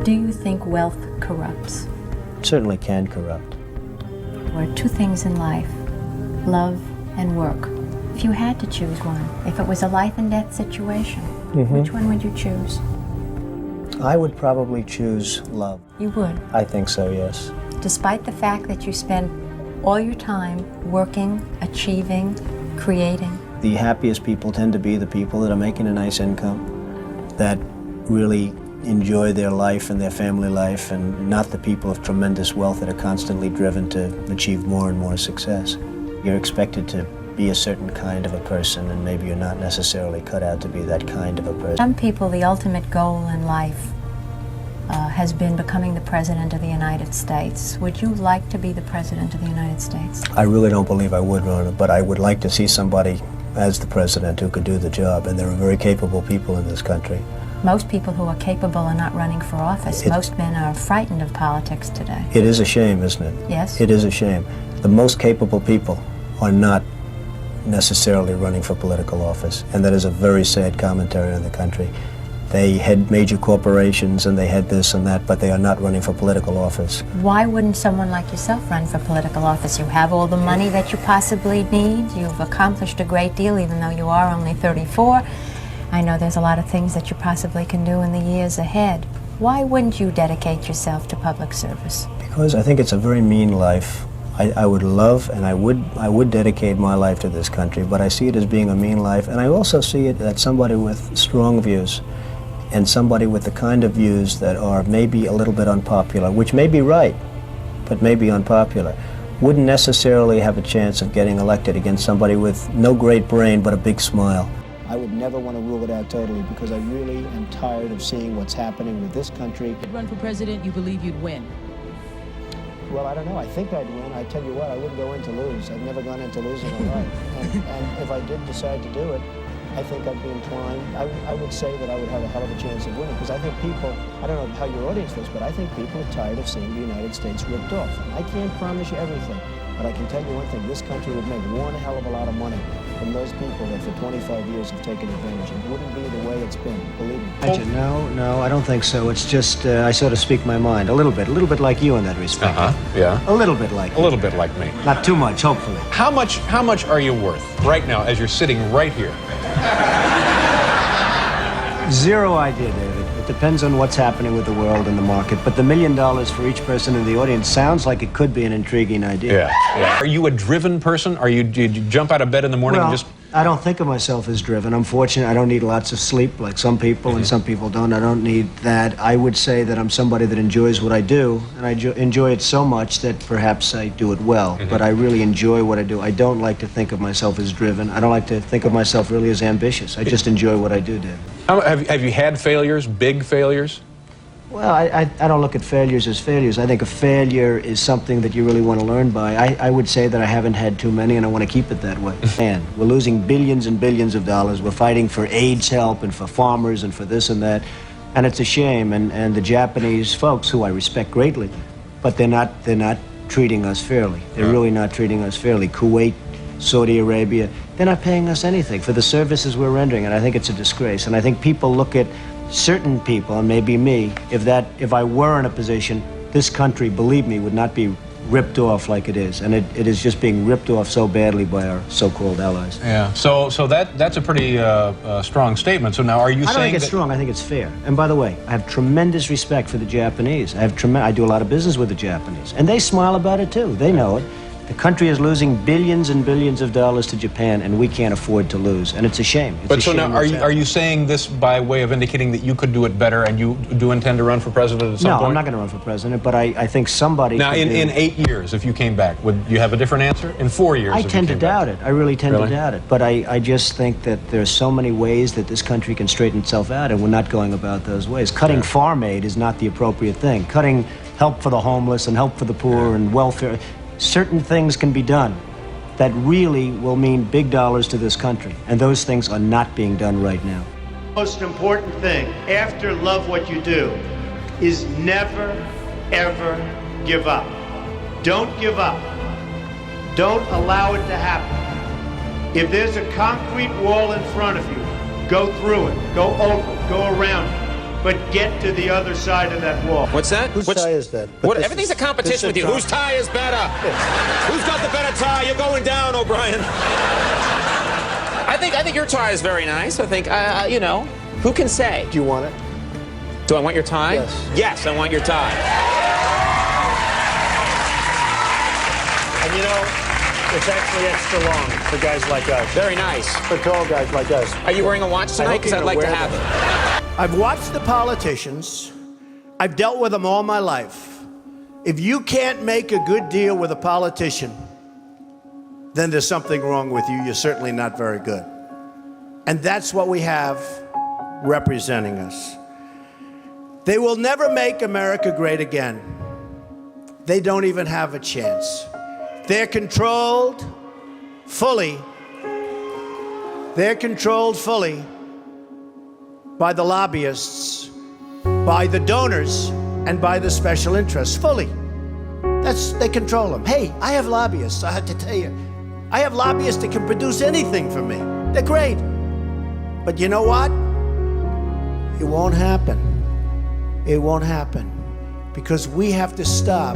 Do you think wealth corrupts? It certainly can corrupt. There are two things in life, love and work. If you had to choose one, if it was a life and death situation, which one would you choose? I would probably choose love. You would? I think so, yes. Despite the fact that you spend all your time working, achieving, creating. The happiest people tend to be the people that are making a nice income, that really enjoy their life and their family life, and not the people of tremendous wealth that are constantly driven to achieve more and more success. You're expected to be a certain kind of a person, and maybe you're not necessarily cut out to be that kind of a person. Some people, the ultimate goal in life has been becoming the President of the United States. Would you like to be the President of the United States? I really don't believe I would, Rona, but I would like to see somebody as the President who could do the job, and there are very capable people in this country. Most people who are capable are not running for office. Most men are frightened of politics today. It is a shame, isn't it? Yes. It is a shame. The most capable people are not necessarily running for political office, and that is a very sad commentary on the country. They had major corporations and they had this and that, but they are not running for political office. Why wouldn't someone like yourself run for political office? You have all the money that you possibly need. You've accomplished a great deal, even though you are only 34. I know there's a lot of things that you possibly can do in the years ahead. Why wouldn't you dedicate yourself to public service? Because I think it's a very mean life. I would love and I would dedicate my life to this country, but I see it as being a mean life, and I also see it as somebody with strong views and somebody with the kind of views that are maybe a little bit unpopular, which may be right, but may be unpopular, wouldn't necessarily have a chance of getting elected against somebody with no great brain but a big smile. I would never want to rule it out totally, because I really am tired of seeing what's happening with this country. If you'd run for president, you believe you'd win? Well, I don't know. I think I'd win. I tell you what, I wouldn't go in to lose. I've never gone in to lose in my life. And if I did decide to do it, I think I'd be inclined. I would say that I would have a hell of a chance of winning, because I think people, I don't know how your audience feels, but I think people are tired of seeing the United States ripped off. I can't promise you everything, but I can tell you one thing. This country would make one hell of a lot of money from those people that for 25 years have taken advantage. It wouldn't be the way it's been, believe me. No, I don't think so. It's just, I sort of speak my mind a little bit like you in that respect. Yeah. A little bit like A little bit like me. Not too much, hopefully. How much are you worth right now as you're sitting right here? Zero idea, David. It depends on what's happening with the world and the market, but the $1 million for each person in the audience sounds like it could be an intriguing idea. Yeah. Are you a driven person? Do you jump out of bed in the morning and just... I don't think of myself as driven. I'm fortunate. I don't need lots of sleep like some people, and some people don't. I don't need that. I would say that I'm somebody that enjoys what I do, and I enjoy it so much that perhaps I do it well. But I really enjoy what I do. I don't like to think of myself as driven. I don't like to think of myself really as ambitious. I just enjoy what I do, David. Have you had failures, big failures? Well, I don't look at failures as failures. I think a failure is something that you really want to learn by. I would say that I haven't had too many, and I want to keep it that way. Man, we're losing billions and billions of dollars. We're fighting for AIDS help and for farmers and for this and that, and it's a shame. And the Japanese folks, who I respect greatly, but they're not treating us fairly. They're really not treating us fairly. Kuwait, Saudi Arabia, they're not paying us anything for the services we're rendering, and I think it's a disgrace. And I think people look at certain people, and maybe me, if I were in a position, this country, believe me, would not be ripped off like it is. And it is just being ripped off so badly by our so-called allies. Yeah. So that's a pretty strong statement. So now, are you saying I don't think it's strong. I think it's fair. And by the way, I have tremendous respect for the Japanese. I do a lot of business with the Japanese, and they smile about it too. They know it. The country is losing billions and billions of dollars to Japan, and we can't afford to lose, and it's a shame. But so now, are you saying this by way of indicating that you could do it better, and you do intend to run for president at some point? No, I'm not going to run for president, but I think somebody... Now, in 8 years, if you came back, would you have a different answer? In 4 years, I tend to doubt it. I really tend to doubt it. But I just think that there's so many ways that this country can straighten itself out, and we're not going about those ways. Cutting farm aid is not the appropriate thing. Cutting help for the homeless and help for the poor and welfare... Certain things can be done that really will mean big dollars to this country, and those things are not being done right now. Most important thing after love what you do is never, ever give up. Don't give up. Don't allow it to happen. If there's a concrete wall in front of you, go through it, go over it, go around it. but get to the other side of that wall. What's that? Whose tie is that? What? Everything's a competition with you. Whose tie is better? Who's got the better tie? You're going down, O'Brien. I think your tie is very nice. I think, you know, who can say? Do you want it? Do I want your tie? Yes. Yes, I want your tie. And you know, it's actually extra long for guys like us. Very nice. For tall guys like us. Are you wearing a watch tonight? Because I'd like to have it. I've watched the politicians. I've dealt with them all my life. If you can't make a good deal with a politician, then there's something wrong with you. You're certainly not very good. And that's what we have representing us. They will never make America great again. They don't even have a chance. They're controlled fully. They're controlled fully by the lobbyists, by the donors, and by the special interests, fully. They control them. Hey, I have lobbyists, I have to tell you. I have lobbyists that can produce anything for me. They're great. But you know what? It won't happen. It won't happen. Because we have to stop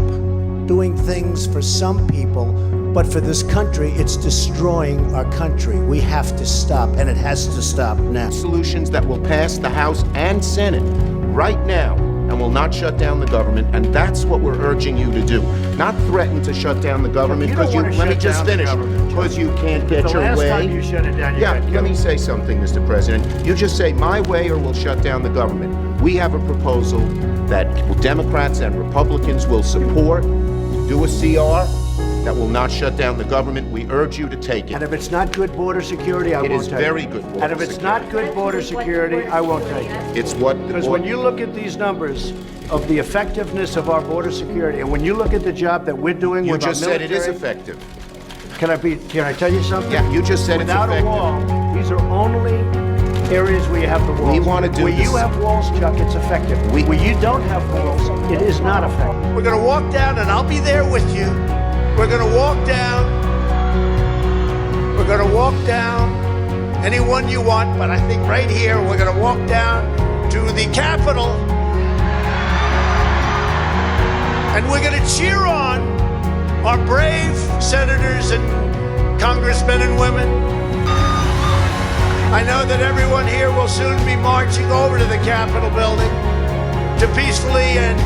doing things for some people, but for this country, it's destroying our country. We have to stop, and it has to stop now. Solutions that will pass the House and Senate right now and will not shut down the government, and that's what we're urging you to do. Not threaten to shut down the government, because let me just finish, because you can't get your way. The last time you shut it down, you got killed. Let me say something, Mr. President. You just say my way or we'll shut down the government. We have a proposal that Democrats and Republicans will support. Do a CR that will not shut down the government. We urge you to take it. And if it's not good border security, I won't take it. It is very good border security. And if it's not good border security, I won't take it. It's what the Because when you look at these numbers of the effectiveness of our border security, and when you look at the job that we're doing You with our just said it is military- effective. Can I tell you something? Yeah, you just said it's Without effective. a wall, these are only areas where you have the walls. We wanna do Where this- you have walls, Chuck, it's effective. Where you don't have walls, it is not effective. We're gonna walk down, and I'll be there with you. We're gonna walk down. We're gonna walk down anyone you want, but I think right here, we're gonna walk down to the Capitol. And we're gonna cheer on our brave senators and congressmen and women. I know that everyone here will soon be marching over to the Capitol building to peacefully and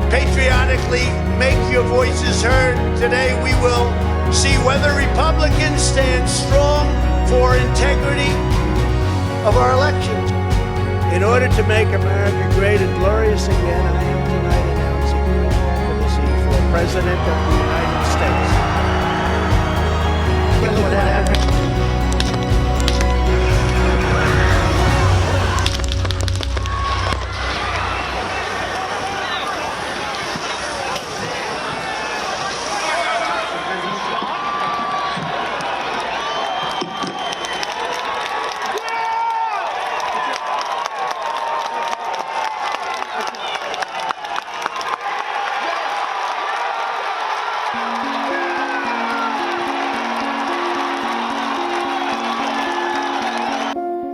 patriotically make your voices heard. Today we will see whether Republicans stand strong for integrity of our elections. In order to make America great and glorious again, I am tonight announcing my candidacy for President of the United States. Look what happened.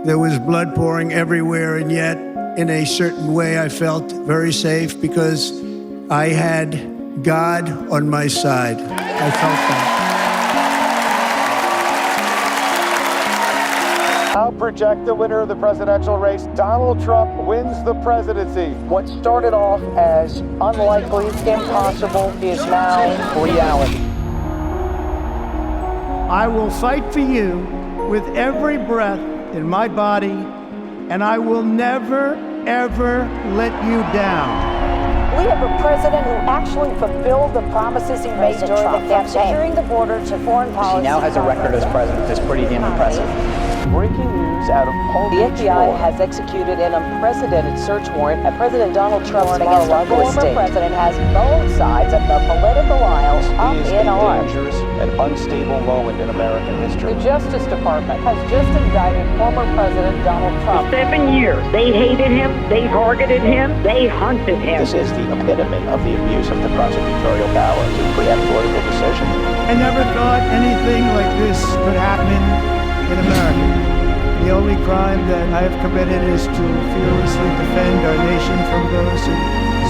There was blood pouring everywhere, and yet, in a certain way, I felt very safe because I had God on my side. I felt that. I'll project the winner of the presidential race. Donald Trump wins the presidency. What started off as unlikely, impossible, is now reality. I will fight for you with every breath in my body, and I will never, ever let you down. We have a president who actually fulfilled the promises he made during the campaign. Securing the border to foreign policy. He now has a record as president that's pretty damn impressive. Breaking news out of Palm The Beach, FBI Florida. has executed an unprecedented search warrant at President Donald Trump's Against the Mar-a-Lago former estate. The president has both sides of the political aisle up Is in a arms. dangerous and unstable moment in American history. The Justice Department has just indicted former President Donald Trump. 7 years. They hated him, they targeted him, they hunted him. This is the epitome of the abuse of the prosecutorial power to preempt political decisions. I never thought anything like this could happen in America. The only crime that I have committed is to fearlessly defend our nation from those who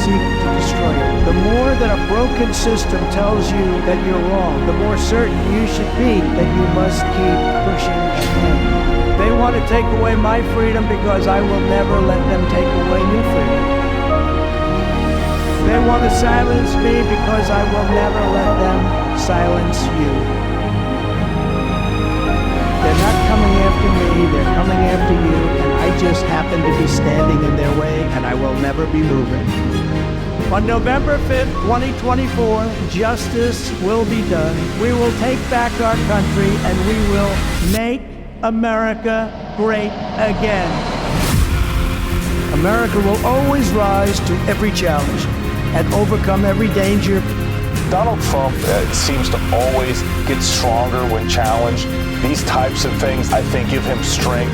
seek to destroy it. The more that a broken system tells you that you're wrong, the more certain you should be that you must keep pushing ahead. They want to take away my freedom because I will never let them take away your freedom. They want to silence me because I will never let them silence you. They're not coming after me, they're coming after you, and I just happen to be standing in their way, and I will never be moving. On November 5th, 2024, justice will be done. We will take back our country, and we will make America great again. America will always rise to every challenge and overcome every danger. Donald Trump seems to always get stronger when challenged. These types of things, I think, give him strength.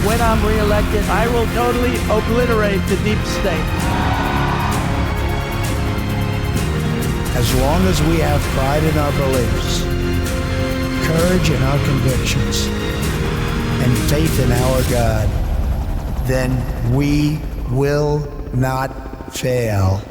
When I'm reelected, I will totally obliterate the deep state. As long as we have pride in our beliefs, courage in our convictions, and faith in our God, then we will not fail.